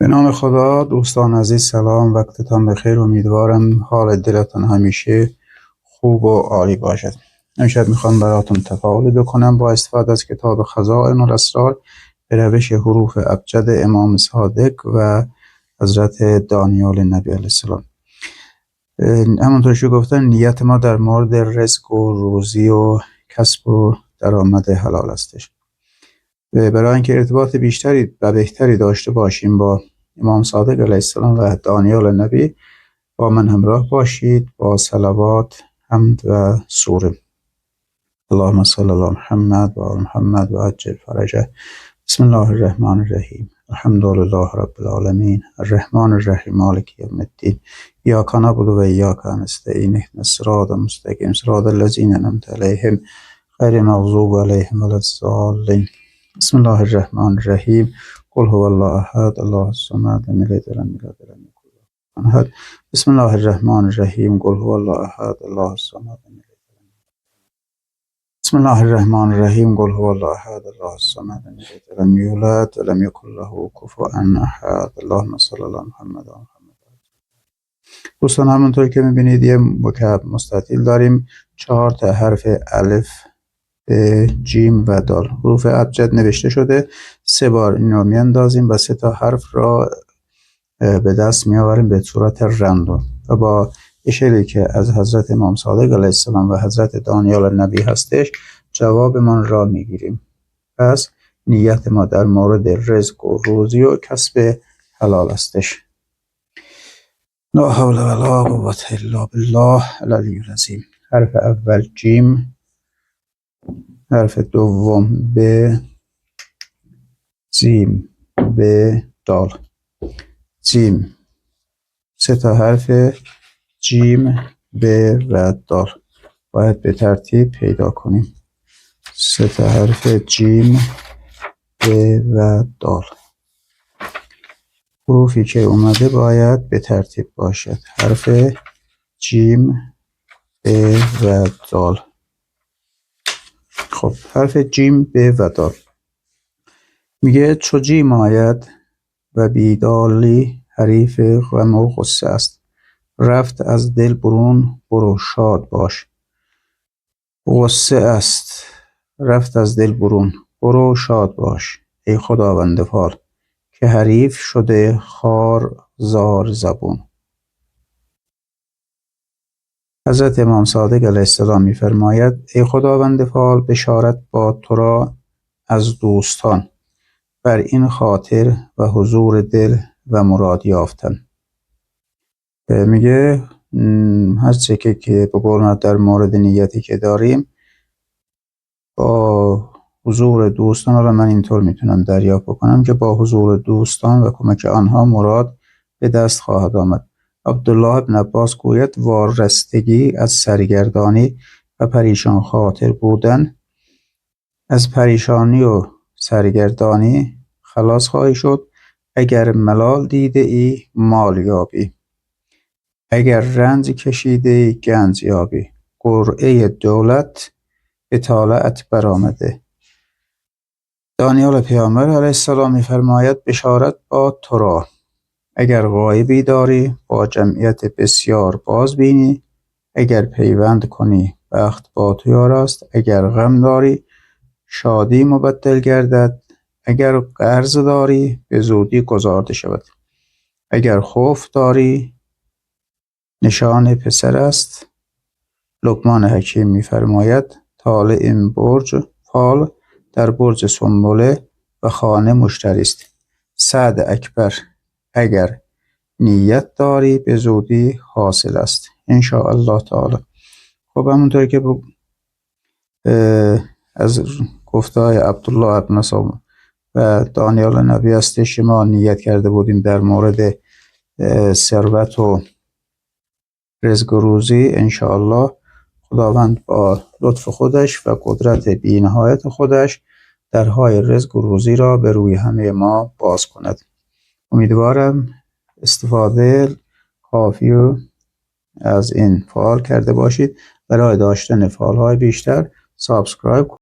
به نام خدا. دوستان عزیز سلام، وقتتان بخیر. امیدوارم حال دلتان همیشه خوب و عالی باشد. امشب میخوام براتون تفاعل بکنم با استفاده از کتاب خزائن الاسرار به روش حروف ابجد امام صادق و حضرت دانیال نبی علیه السلام. همونطور که گفتم نیت ما در مورد رزق و روزی و کسب و درآمد حلال استش. برای اینکه ارتباط بیشتری و بهتری داشته باشیم با امام صادق علیه السلام و دانیال نبی، با من همراه باشید با صلوات، حمد و سوره. اللهم صل علی محمد و آل محمد و عجل فرجه. بسم الله الرحمن الرحیم. الحمد لله رب العالمین الرحمن الرحیم مالک یوم الدین ایاک نعبد و ایاک نستعین اهدنا الصراط المستقیم صراط الذین انعمت علیهم غیر المغضوب علیهم ولا الضالین. بسم الله الرحمن الرحیم. قل هو الله احد الله الصمد لم یلد ولم یولد ولم یکن له کفوا احد. بسم الله الرحمن الرحیم. قل هو الله احد الله الصمد لم یلد بسم الله الرحمن الرحیم. قل هو الله احد الله الصمد لم یلد ولم یولد ولم یکن له کفوا احد. اللهم صل علی محمد و محمد. دوستان همونطور که میبینید یه مکعب مستطیل داریم، 4 تا حرف الف، جیم و دال حروف ابجد نوشته شده. 3 بار این رو میاندازیم و 3 تا حرف را به دست میآوریم به صورت رندوم و با اشاره که از حضرت امام صادق علیه السلام و حضرت دانیال نبی هستش جوابمان را میگیریم. پس نیت ما در مورد رزق و روزی و کسب حلال هستش. لا حول ولا قوة الا بالله العلی العظیم. حرف اول جیم، حرف دوم ب، جیم، ب، دال. جیم، 3 تا حرف جیم، ب و دال باید به ترتیب پیدا کنیم. 3 تا حرف جیم، ب و دال. حروفی که اومده باید به ترتیب باشد. حرف جیم، ب و دال. خب حرف جیم، ب و دال میگه چو جیم آید و بیدالی حریف غم و غصه است. رفت از دل برون برو شاد باش. غصه است، رفت از دل برون برو شاد باش ای خداوند فال که حریف شده خار زار زبون. حضرت امام صادق علیه السلام می‌فرماید ای خداوند فال بشارت با تو را از دوستان بر این خاطر و حضور دل و مراد یافتن. میگه هر چه که بقول در مورد نیتی که داریم با حضور دوستان را من اینطور میتونم دریافت بکنم که با حضور دوستان و کمک آنها مراد به دست خواهد آمد. عبدالله ابن عباس گوید وارستگی از سرگردانی و پریشان خاطر بودن، از پریشانی و سرگردانی خلاص خواهی شد اگر ملال دیده ای مال یابی، اگر رنج کشیده ای گنج یابی. قرعه دولت به طالعت برآمده. دانیال پیامبر علیه السلام می‌فرماید بشارت با تو را اگر غایبی داری با جمعیت بسیار باز بینی، اگر پیوند کنی بخت با تو یار است، اگر غم داری شادی مبدل گردد، اگر قرض داری به زودی گزارده شود، اگر خوف داری نشان پسر است. لقمان حکیم می‌فرماید طالع این برج فال در برج سنبله و خانه مشتری است. سعد اکبر اگر نیت داری به زودی حاصل است ان شاء الله تعالی. خب همونطور که از گفته‌های عبدالله ابن مسعود و دانیال نبی هستش ما نیت کرده بودیم در مورد ثروت و رزق و روزی. ان شاء الله خداوند با لطف خودش و قدرت بی‌نهایت خودش درهای رزق و روزی را به روی همه ما باز کند. امیدوارم استفاده کافی و از این فعال کرده باشید. برای داشتن فعال‌های بیشتر سابسکرایب